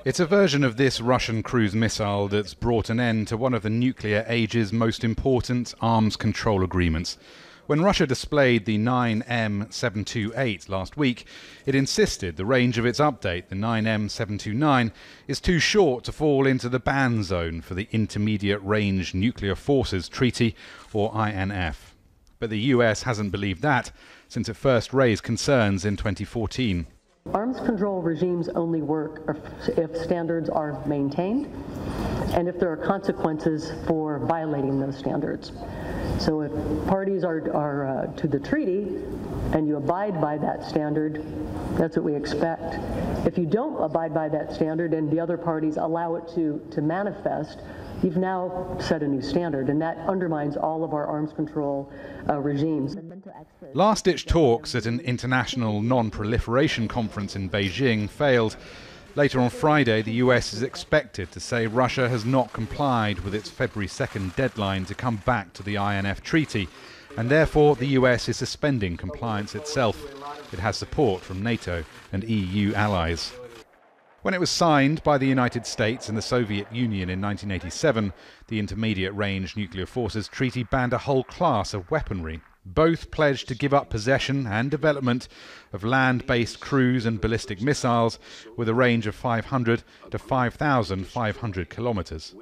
It's a version of this Russian cruise missile that's brought an end to one of the nuclear age's most important arms control agreements. When Russia displayed the 9M728 last week, it insisted the range of its update, the 9M729, is too short to fall into the ban zone for the Intermediate Range Nuclear Forces Treaty, or INF. But the US hasn't believed that since it first raised concerns in 2014. Arms control regimes only work if standards are maintained and if there are consequences for violating those standards. So if parties are to the treaty and you abide by that standard, that's what we expect. If you don't abide by that standard and the other parties allow it to manifest, you've now set a new standard, and that undermines all of our arms control regimes. Last-ditch talks at an international non-proliferation conference in Beijing failed. Later on Friday, the US is expected to say Russia has not complied with its February 2nd deadline to come back to the INF treaty, and therefore the US is suspending compliance itself. It has support from NATO and EU allies. When it was signed by the United States and the Soviet Union in 1987, the Intermediate Range Nuclear Forces Treaty banned a whole class of weaponry. Both pledged to give up possession and development of land-based cruise and ballistic missiles with a range of 500 to 5,500 kilometers.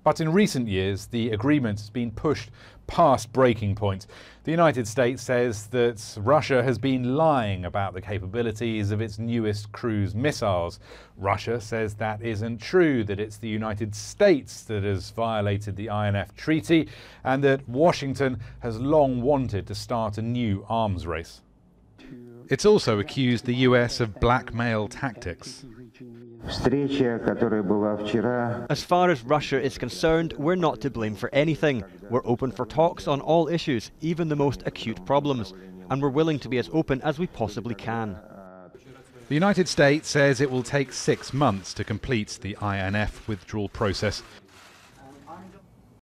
But in recent years, the agreement has been pushed past breaking point. The United States says that Russia has been lying about the capabilities of its newest cruise missiles. Russia says that isn't true, that it's the United States that has violated the INF treaty, and that Washington has long wanted to start a new arms race. It's also accused the US of blackmail tactics. As far as Russia is concerned, we're not to blame for anything. We're open for talks on all issues, even the most acute problems, and we're willing to be as open as we possibly can. The United States says it will take 6 months to complete the INF withdrawal process.